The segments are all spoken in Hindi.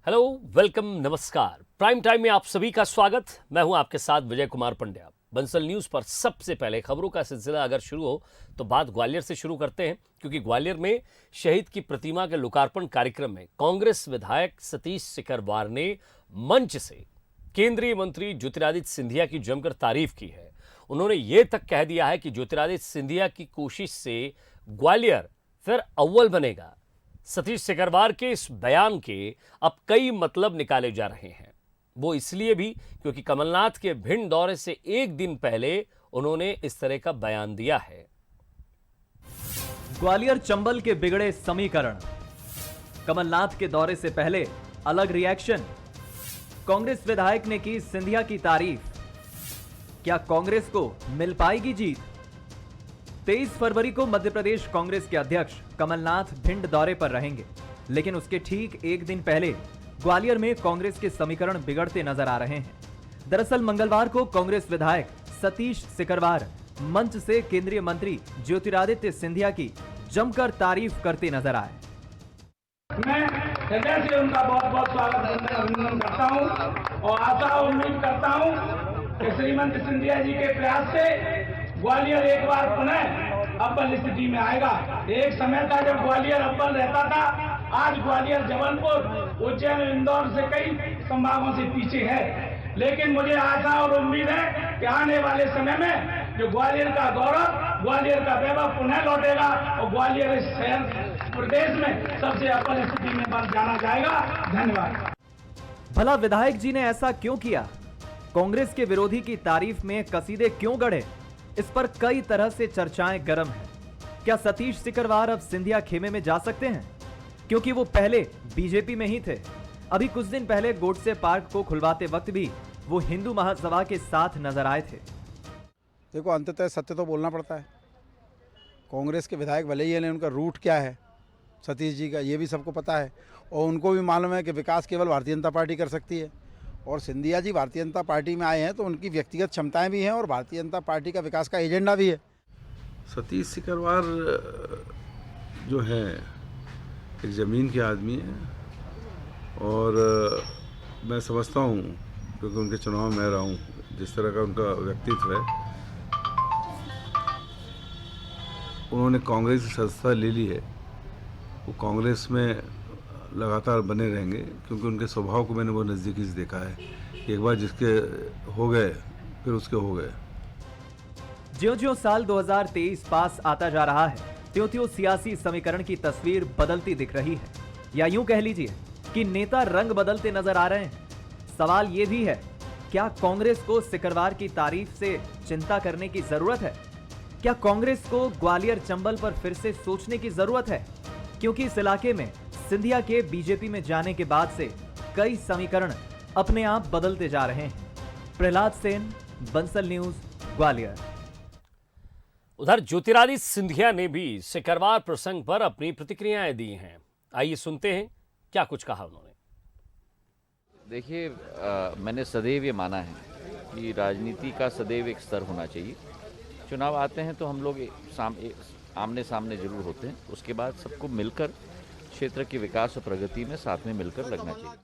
हेलो, वेलकम, नमस्कार। प्राइम टाइम में आप सभी का स्वागत। मैं हूं आपके साथ विजय कुमार पंड्या। बंसल न्यूज पर सबसे पहले खबरों का सिलसिला अगर शुरू हो तो बात ग्वालियर से शुरू करते हैं, क्योंकि ग्वालियर में शहीद की प्रतिमा के लोकार्पण कार्यक्रम में कांग्रेस विधायक सतीश सिकरवार ने मंच से केंद्रीय मंत्री ज्योतिरादित्य सिंधिया की जमकर तारीफ की है। उन्होंने ये तक कह दिया है कि ज्योतिरादित्य सिंधिया की कोशिश से ग्वालियर फिर अव्वल बनेगा। सतीश सिकरवार के इस बयान के अब कई मतलब निकाले जा रहे हैं। वो इसलिए भी क्योंकि कमलनाथ के भिंड दौरे से एक दिन पहले उन्होंने इस तरह का बयान दिया है। ग्वालियर चंबल के बिगड़े समीकरण, कमलनाथ के दौरे से पहले अलग रिएक्शन, कांग्रेस विधायक ने की सिंधिया की तारीफ, क्या कांग्रेस को मिल पाएगी जीत? 23 फरवरी को मध्य प्रदेश कांग्रेस के अध्यक्ष कमलनाथ भिंड दौरे पर रहेंगे, लेकिन उसके ठीक एक दिन पहले ग्वालियर में कांग्रेस के समीकरण बिगड़ते नजर आ रहे हैं। दरअसल मंगलवार को कांग्रेस विधायक सतीश सिकरवार मंच से केंद्रीय मंत्री ज्योतिरादित्य सिंधिया की जमकर तारीफ करते नजर आए। मैं हृदय से उनका बहुत बहुत स्वागत अभिनंदन करता हूं और आशा और उम्मीद करता हूं कि श्रीमंत सिंधिया जी के प्रयास से ग्वालियर एक बार पुनः अव्वल स्थिति में आएगा। एक समय था जब ग्वालियर अव्वल रहता था, आज ग्वालियर जबलपुर उज्जैन इंदौर से कई संभागों से पीछे है। लेकिन मुझे आशा और उम्मीद है कि आने वाले समय में जो ग्वालियर का गौरव, ग्वालियर का वैभव पुनः लौटेगा और ग्वालियर इस शहर प्रदेश में सबसे अव्वल स्थिति में बन जाना जाएगा। धन्यवाद। भला विधायक जी ने ऐसा क्यों किया? कांग्रेस के विरोधी की तारीफ में कसीदे क्यों गढ़े? इस पर कई तरह से चर्चाएं गर्म हैं। क्या सतीश सिकरवार अब सिंधिया खेमे में जा सकते हैं? क्योंकि वो पहले बीजेपी में ही थे। अभी कुछ दिन पहले गोडसे पार्क को खुलवाते वक्त भी वो हिंदू महासभा के साथ नजर आए थे। देखो, अंततः सत्य तो बोलना पड़ता है। कांग्रेस के विधायक भले ही हैं, उनका रूट क्या है सतीश जी का ये भी सबको पता है, और उनको भी मालूम है कि विकास केवल भारतीय जनता पार्टी कर सकती है। और सिंधिया जी भारतीय जनता पार्टी में आए हैं तो उनकी व्यक्तिगत क्षमताएं भी हैं और भारतीय जनता पार्टी का विकास का एजेंडा भी है। सतीश सिकरवार जो है एक ज़मीन के आदमी है और मैं समझता हूँ, क्योंकि उनके चुनाव में रहा हूँ, जिस तरह का उनका व्यक्तित्व है, उन्होंने कांग्रेस की सदस्यता ले ली है, वो कांग्रेस में लगातार बने रहेंगे, क्योंकि उनके स्वभाव को मैंने बहुत नज़दीकी से देखा है। एक बार जिसके हो गए फिर उसके हो गए। ज्यों-ज्यों साल 2023 पास आता जा रहा है, त्यों-त्यों सियासी समीकरण की तस्वीर बदलती दिख रही है, या यूं कह लीजिए कि नेता रंग बदलते नजर आ रहे हैं। सवाल यह भी है, क्या कांग्रेस को सिकरवार की तारीफ से चिंता करने की जरूरत है? क्या कांग्रेस को ग्वालियर चंबल पर फिर से सोचने की जरूरत है? क्योंकि इस इलाके में सिंधिया के बीजेपी में जाने के बाद से कई समीकरण अपने आप बदलते जा रहे हैं। प्रहलाद सेन, बंसल न्यूज, ग्वालियर। उधर ज्योतिरादित्य सिंधिया ने भी सिकरवार प्रसंग पर अपनी प्रतिक्रियाएं दी हैं। आइए सुनते हैं क्या कुछ कहा उन्होंने। देखिए, मैंने सदैव ये माना है कि राजनीति का सदैव एक स्तर होना चाहिए। चुनाव आते हैं तो हम लोग आमने सामने जरूर होते हैं, उसके बाद सबको मिलकर क्षेत्र के विकास और प्रगति में साथ में मिलकर लगना चाहिए।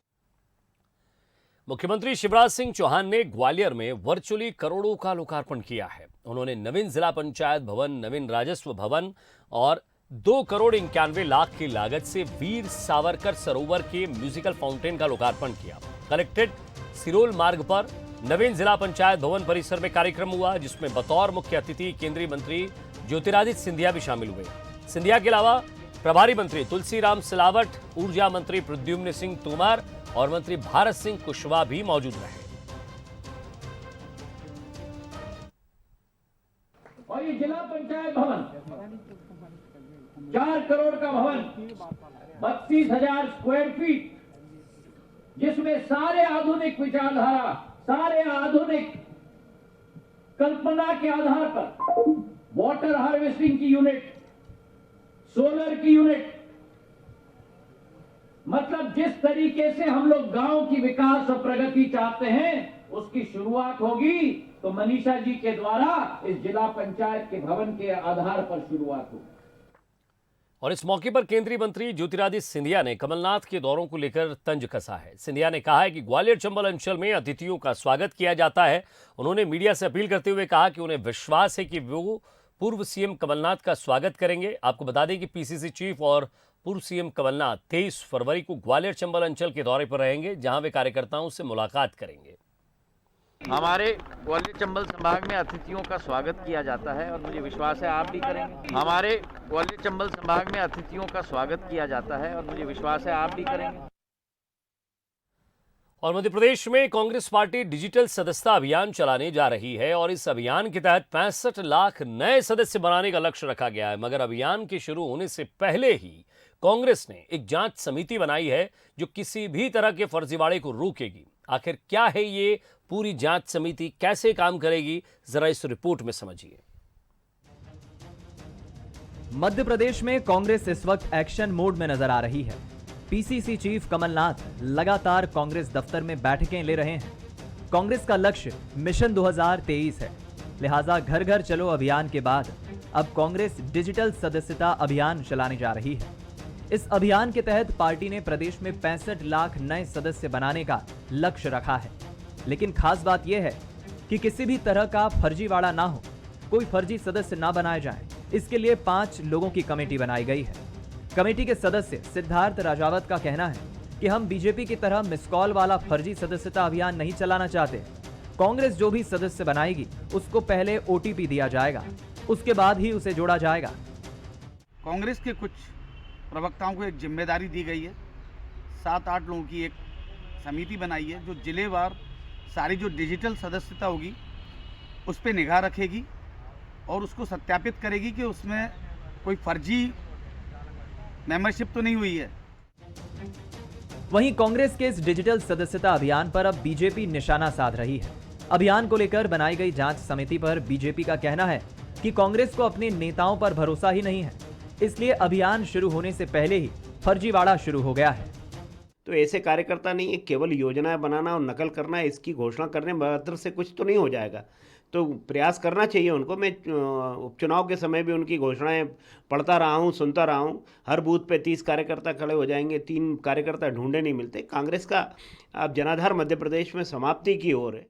मुख्यमंत्री शिवराज सिंह चौहान ने ग्वालियर में वर्चुअली करोड़ों का लोकार्पण किया है। उन्होंने नवीन जिला पंचायत भवन, नवीन राजस्व भवन और 2,91,00,000 की लागत से वीर सावरकर सरोवर के म्यूजिकल फाउंटेन का लोकार्पण किया। कलेक्ट्रेट सिरोल मार्ग पर नवीन जिला पंचायत भवन परिसर में कार्यक्रम हुआ, जिसमें बतौर मुख्य अतिथि केंद्रीय मंत्री ज्योतिरादित्य सिंधिया भी शामिल हुए। सिंधिया के अलावा प्रभारी मंत्री तुलसीराम सिलावट, ऊर्जा मंत्री प्रद्युम्न सिंह तोमर और मंत्री भारत सिंह कुशवाहा भी मौजूद रहे। और ये जिला पंचायत भवन 4 करोड़ का भवन, 32,000 स्क्वायर फीट, जिसमें सारे आधुनिक विचारधारा, सारे आधुनिक कल्पना के आधार पर वाटर हार्वेस्टिंग की यूनिट, सोलर की यूनिट, मतलब जिस तरीके से हम लोग गांव की विकास और प्रगति चाहते हैं, उसकी शुरुआत होगी तो मनीषा जी के द्वारा इस जिला पंचायत के भवन के आधार पर शुरुआत होगी। और इस मौके पर केंद्रीय मंत्री ज्योतिरादित्य सिंधिया ने कमलनाथ के दौरों को लेकर तंज कसा है। सिंधिया ने कहा है कि ग्वालियर चंबल अंचल में अतिथियों का स्वागत किया जाता है। उन्होंने मीडिया से अपील करते हुए कहा कि उन्हें विश्वास है कि वो पूर्व सीएम कमलनाथ का स्वागत करेंगे। आपको बता दें कि पीसीसी चीफ और पूर्व सीएम कमलनाथ 23 फरवरी को ग्वालियर चंबल अंचल के दौरे पर रहेंगे, जहां वे कार्यकर्ताओं से मुलाकात करेंगे। हमारे ग्वालियर चंबल संभाग में अतिथियों का स्वागत किया जाता है और मुझे विश्वास है आप भी करेंगे। हमारे ग्वालियर चंबल संभाग में अतिथियों का स्वागत किया जाता है और मुझे विश्वास है आप भी करेंगे। और मध्य प्रदेश में कांग्रेस पार्टी डिजिटल सदस्यता अभियान चलाने जा रही है और इस अभियान के तहत 65 लाख नए सदस्य बनाने का लक्ष्य रखा गया है। मगर अभियान के शुरू होने से पहले ही कांग्रेस ने एक जांच समिति बनाई है जो किसी भी तरह के फर्जीवाड़े को रोकेगी। आखिर क्या है ये पूरी जांच समिति, कैसे काम करेगी, जरा इस रिपोर्ट में समझिए। मध्य प्रदेश में कांग्रेस इस वक्त एक्शन मोड में नजर आ रही है। पीसीसी चीफ कमलनाथ लगातार कांग्रेस दफ्तर में बैठकें ले रहे हैं। कांग्रेस का लक्ष्य मिशन 2023 है, लिहाजा घर घर चलो अभियान के बाद अब कांग्रेस डिजिटल सदस्यता अभियान चलाने जा रही है। इस अभियान के तहत पार्टी ने प्रदेश में 65 लाख नए सदस्य बनाने का लक्ष्य रखा है। लेकिन खास बात यह है कि किसी भी तरह का फर्जीवाड़ा ना हो, कोई फर्जी सदस्य ना बनाए जाए। इसके लिए 5 लोगों की कमेटी बनाई गई है। कमेटी के सदस्य सिद्धार्थ राजावत का कहना है कि हम बीजेपी की तरह मिस कॉल वाला फर्जी सदस्यता अभियान नहीं चलाना चाहते। कांग्रेस जो भी सदस्य बनाएगी उसको पहले ओटीपी दिया जाएगा, उसके बाद ही उसे जोड़ा जाएगा। कांग्रेस के कुछ प्रवक्ताओं को एक जिम्मेदारी दी गई है। 7-8 लोगों की एक समिति बनाई है जो जिलेवार सारी जो डिजिटल सदस्यता होगी उस पर निगाह रखेगी और उसको सत्यापित करेगी कि उसमें कोई फर्जी मेंबरशिप तो नहीं हुई है। वहीं कांग्रेस के इस डिजिटल सदस्यता अभियान पर अब बीजेपी निशाना साध रही है। अभियान को लेकर बनाई गई जांच समिति पर बीजेपी का कहना है कि कांग्रेस को अपने नेताओं पर भरोसा ही नहीं है, इसलिए अभियान शुरू होने से पहले ही फर्जीवाड़ा शुरू हो गया है। तो ऐसे कार्यकर्ता नहीं है, केवल योजनाएं बनाना और नकल करना, इसकी घोषणा करने मात्र से कुछ तो नहीं हो जाएगा। तो प्रयास करना चाहिए उनको। मैं उपचुनाव के समय भी उनकी घोषणाएं पढ़ता रहा हूं, सुनता रहा हूं। हर बूथ पे 30 कार्यकर्ता खड़े हो जाएंगे, 3 कार्यकर्ता ढूंढे नहीं मिलते। कांग्रेस का अब जनाधार मध्य प्रदेश में समाप्ति की ओर है।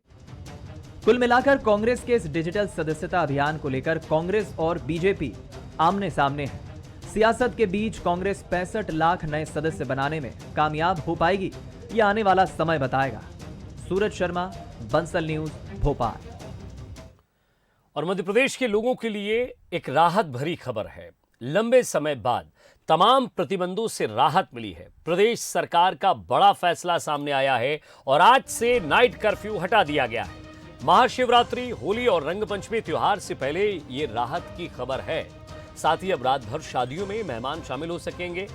कुल मिलाकर कांग्रेस के इस डिजिटल सदस्यता अभियान को लेकर कांग्रेस और बीजेपी आमने सामने है। सियासत के बीच कांग्रेस 65 लाख नए सदस्य बनाने में कामयाब हो पाएगी, ये आने वाला समय बताएगा। सूरज शर्मा, बंसल न्यूज, भोपाल। और मध्य प्रदेश के लोगों के लिए एक राहत भरी खबर है। लंबे समय बाद तमाम प्रतिबंधों से राहत मिली है। प्रदेश सरकार का बड़ा फैसला सामने आया है और आज से नाइट कर्फ्यू हटा दिया गया है। महाशिवरात्रि, होली और रंगपंचमी त्योहार से पहले ये राहत की खबर है। साथ ही अब रात भर शादियों में मेहमान शामिल हो सकेंगे,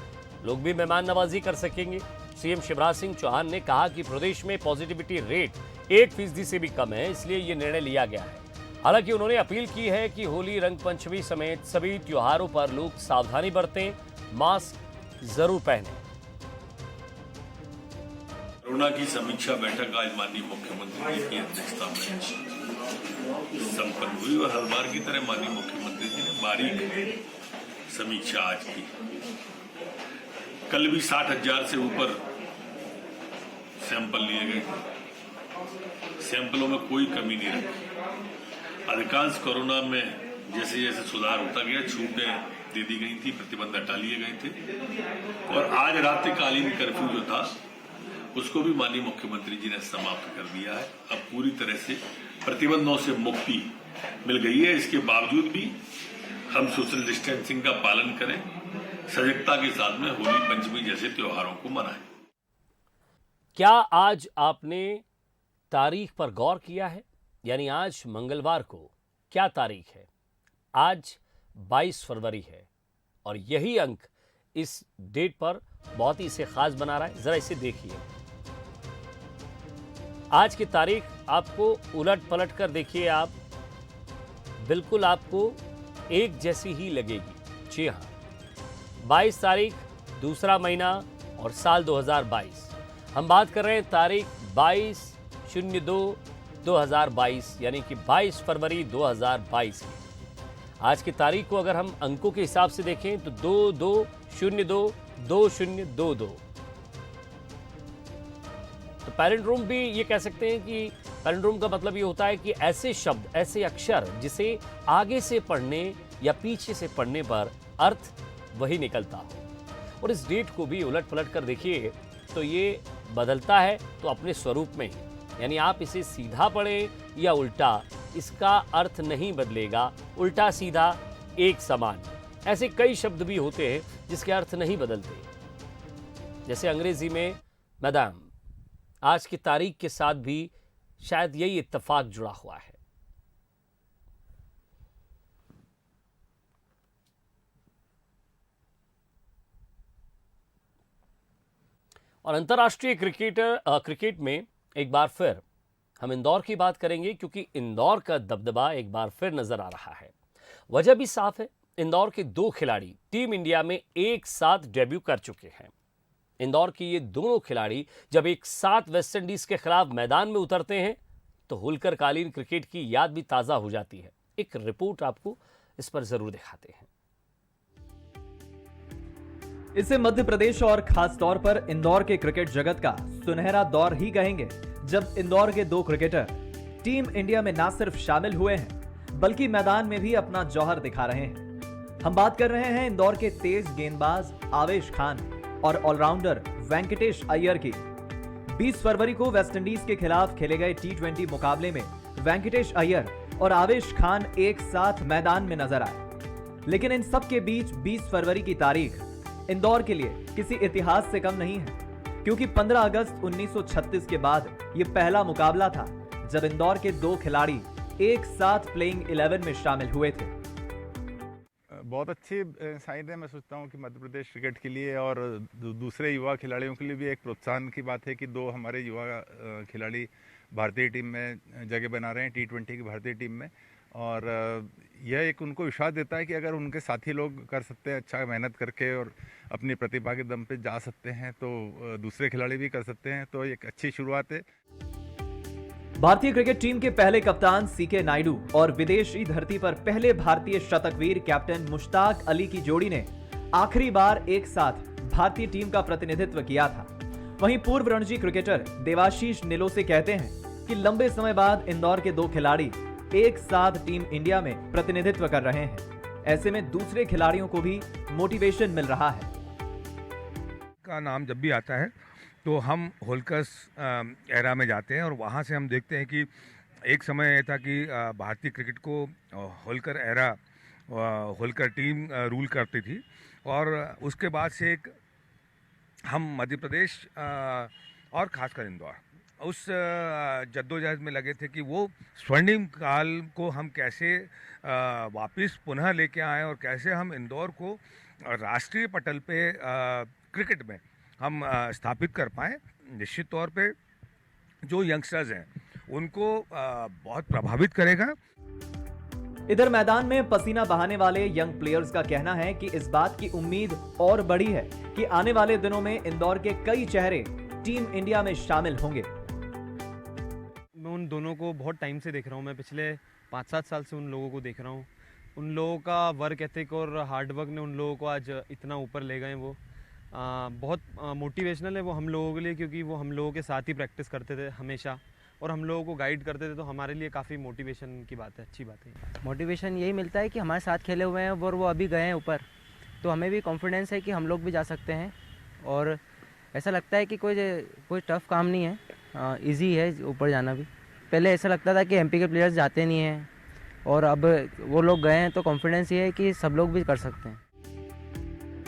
लोग भी मेहमान नवाजी कर सकेंगे। सीएम शिवराज सिंह चौहान ने कहा कि प्रदेश में पॉजिटिविटी रेट 1% से भी कम है, इसलिए ये निर्णय लिया गया है। हालांकि उन्होंने अपील की है कि होली, रंगपंचमी समेत सभी त्योहारों पर लोग सावधानी बरतें, मास्क जरूर पहनें। कोरोना की समीक्षा बैठक आज माननीय मुख्यमंत्री जी की अध्यक्षता में संपन्न हुई और हर बार की तरह माननीय मुख्यमंत्री जी ने बारीक समीक्षा आज की। कल भी 60,000 से ऊपर सैंपल लिए गए थे। सैंपलों में कोई कमी नहीं रखी। अधिकांश कोरोना में जैसे जैसे सुधार होता गया, छूटें दे दी गई थी, प्रतिबंध हटा लिए गए थे और आज रात्रिकालीन कर्फ्यू जो था उसको भी माननीय मुख्यमंत्री जी ने समाप्त कर दिया है। अब पूरी तरह से प्रतिबंधों से मुक्ति मिल गई है। इसके बावजूद भी हम सोशल डिस्टेंसिंग का पालन करें, सजगता के साथ में होली, पंचमी जैसे त्योहारों को मनाएं। क्या आज आपने तारीख पर गौर किया है? यानी आज मंगलवार को क्या तारीख है? आज 22 फरवरी है और यही अंक इस डेट पर बहुत ही इसे खास बना रहा है। जरा इसे देखिए। आज की तारीख आपको उलट पलट कर देखिए, आप बिल्कुल आपको एक जैसी ही लगेगी। जी हाँ, 22 तारीख, दूसरा महीना और साल 2022। हम बात कर रहे हैं तारीख 22/02/2022 यानी कि 22 फरवरी 2022 की। आज की तारीख को अगर हम अंकों के हिसाब से देखें तो 2202-2022। तो पैलिंड्रोम भी ये कह सकते हैं कि पैलिंड्रोम का मतलब ये होता है कि ऐसे शब्द, ऐसे अक्षर जिसे आगे से पढ़ने या पीछे से पढ़ने पर अर्थ वही निकलता हो। और इस डेट को भी उलट पलट कर देखिए तो ये बदलता है तो अपने स्वरूप में ही, यानी आप इसे सीधा पढ़ें या उल्टा, इसका अर्थ नहीं बदलेगा। उल्टा सीधा एक समान, ऐसे कई शब्द भी होते हैं जिसके अर्थ नहीं बदलते। जैसे अंग्रेजी में मैडम, आज की तारीख के साथ भी शायद यही इत्तेफाक जुड़ा हुआ है। और अंतर्राष्ट्रीय क्रिकेट में एक बार फिर हम इंदौर की बात करेंगे, क्योंकि इंदौर का दबदबा एक बार फिर नजर आ रहा है। वजह भी साफ है, इंदौर के 2 खिलाड़ी टीम इंडिया में एक साथ डेब्यू कर चुके हैं। इंदौर के ये दोनों खिलाड़ी जब एक साथ वेस्टइंडीज के खिलाफ मैदान में उतरते हैं तो होलकर कालीन क्रिकेट की याद भी ताजा हो जाती है। एक रिपोर्ट आपको इस पर जरूर दिखाते हैं। इसे मध्य प्रदेश और खास तौर पर इंदौर के क्रिकेट जगत का सुनहरा दौर ही कहेंगे, जब इंदौर के 2 क्रिकेटर टीम इंडिया में न सिर्फ शामिल हुए हैं बल्कि मैदान में भी अपना जौहर दिखा रहे हैं। हम बात कर रहे हैं इंदौर के तेज गेंदबाज आवेश खान और ऑलराउंडर वेंकटेश अय्यर की। 20 फरवरी को वेस्टइंडीज के खिलाफ खेले गए T20 मुकाबले में वेंकटेश अय्यर और आवेश खान एक साथ मैदान में नजर आए। लेकिन इन सब के बीच 20 फरवरी की तारीख इंदौर के लिए किसी इतिहास से कम नहीं है, क्योंकि 15 अगस्त 1936 के बाद यह पहला मुकाबला था जब इंदौर के 2 खिलाड़ी एक साथ प्लेइंग 11 में शामिल हुए थे। बहुत अच्छी साइन है, मैं सोचता हूँ कि मध्य प्रदेश क्रिकेट के लिए और दूसरे युवा खिलाड़ियों के लिए भी एक प्रोत्साहन की बात है कि 2 हमारे युवा खिलाड़ी भारतीय टीम में जगह बना रहे हैं, T20 की भारतीय टीम में। और यह एक उनको विश्वास देता है कि अगर उनके साथी लोग कर सकते हैं, अच्छा मेहनत करके और अपनी प्रतिभा के दम पे जा सकते हैं, तो दूसरे खिलाड़ी भी कर सकते हैं। तो एक अच्छी शुरुआत है। भारतीय क्रिकेट टीम के पहले कप्तान सीके नायडू और विदेशी धरती पर पहले भारतीय शतकवीर कैप्टन मुश्ताक अली की जोड़ी ने आखिरी बार एक साथ भारतीय टीम का प्रतिनिधित्व किया था। वहीं पूर्व रणजी क्रिकेटर देवाशीष निलोसे कहते हैं कि लंबे समय बाद इंदौर के 2 खिलाड़ी एक साथ टीम इंडिया में प्रतिनिधित्व कर रहे हैं। ऐसे में दूसरे खिलाड़ियों को भी मोटिवेशन मिल रहा है। का नाम जब भी आता है तो हम होलकर्स एरा में जाते हैं और वहाँ से हम देखते हैं कि एक समय था कि भारतीय क्रिकेट को Holkar era, Holkar team rule करती थी। और उसके बाद से एक हम मध्य प्रदेश और ख़ासकर इंदौर उस जद्दोजहद में लगे थे कि वो स्वर्णिम काल को हम कैसे वापस पुनः लेके आएँ और कैसे हम इंदौर को राष्ट्रीय पटल पे क्रिकेट में हम स्थापित कर पाएँ। निश्चित तौर पे जो यंगस्टर्स हैं उनको बहुत प्रभावित करेगा। इधर मैदान में पसीना बहाने वाले यंग प्लेयर्स का कहना है कि इस बात की उम्मीद और बढ़ी है कि आने वाले दिनों में इंदौर के कई चेहरे टीम इंडिया में शामिल होंगे। मैं उन दोनों को बहुत टाइम से देख रहा हूँ, मैं पिछले 5-7 साल से उन लोगों को देख रहा हूँ। उन लोगों का वर्क एथिक और हार्ड वर्क ने उन लोगों को आज इतना ऊपर ले गए। वो बहुत मोटिवेशनल है वो हम लोगों के लिए, क्योंकि वो हम लोगों के साथ ही प्रैक्टिस करते थे हमेशा और हम लोगों को गाइड करते थे। तो हमारे लिए काफ़ी मोटिवेशन की बात है, अच्छी बात है। मोटिवेशन यही मिलता है कि हमारे साथ खेले हुए हैं और वो अभी गए हैं ऊपर, तो हमें भी कॉन्फिडेंस है कि हम लोग भी जा सकते हैं। और ऐसा लगता है कि कोई टफ़ काम नहीं है, इजी है ऊपर जाना भी। पहले ऐसा लगता था कि एमपी के प्लेयर्स जाते नहीं हैं और अब वो लोग गए हैं, तो कॉन्फिडेंस ये है कि सब लोग भी कर सकते हैं।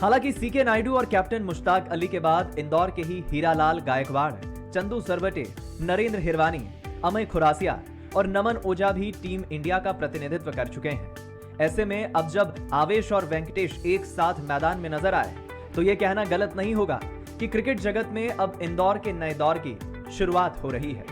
हालांकि सीके नायडू और कैप्टन मुश्ताक अली के बाद इंदौर के ही हीरालाल गायकवाड़, चंदू सरवटे, नरेंद्र हिरवानी, अमय खुरासिया और नमन ओझा भी टीम इंडिया का प्रतिनिधित्व कर चुके हैं। ऐसे में अब जब आवेश और वेंकटेश एक साथ मैदान में नजर आए तो यह कहना गलत नहीं होगा कि क्रिकेट जगत में अब इंदौर के नए दौर की शुरुआत हो रही है।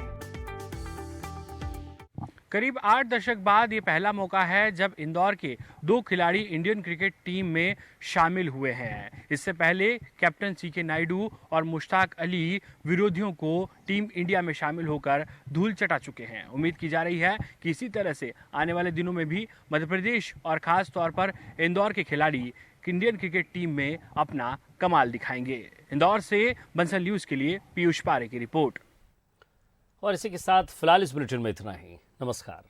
करीब 8 दशक बाद ये पहला मौका है जब इंदौर के 2 खिलाड़ी इंडियन क्रिकेट टीम में शामिल हुए हैं। इससे पहले कैप्टन सीके नायडू और मुश्ताक अली विरोधियों को टीम इंडिया में शामिल होकर धूल चटा चुके हैं। उम्मीद की जा रही है कि इसी तरह से आने वाले दिनों में भी मध्य प्रदेश और खास तौर पर इंदौर के खिलाड़ी इंडियन क्रिकेट टीम में अपना कमाल दिखाएंगे। इंदौर से बंसल न्यूज के लिए पीयूष पारे की रिपोर्ट। और इसी के साथ फिलहाल इस बुलेटिन में इतना ही। नमस्कार।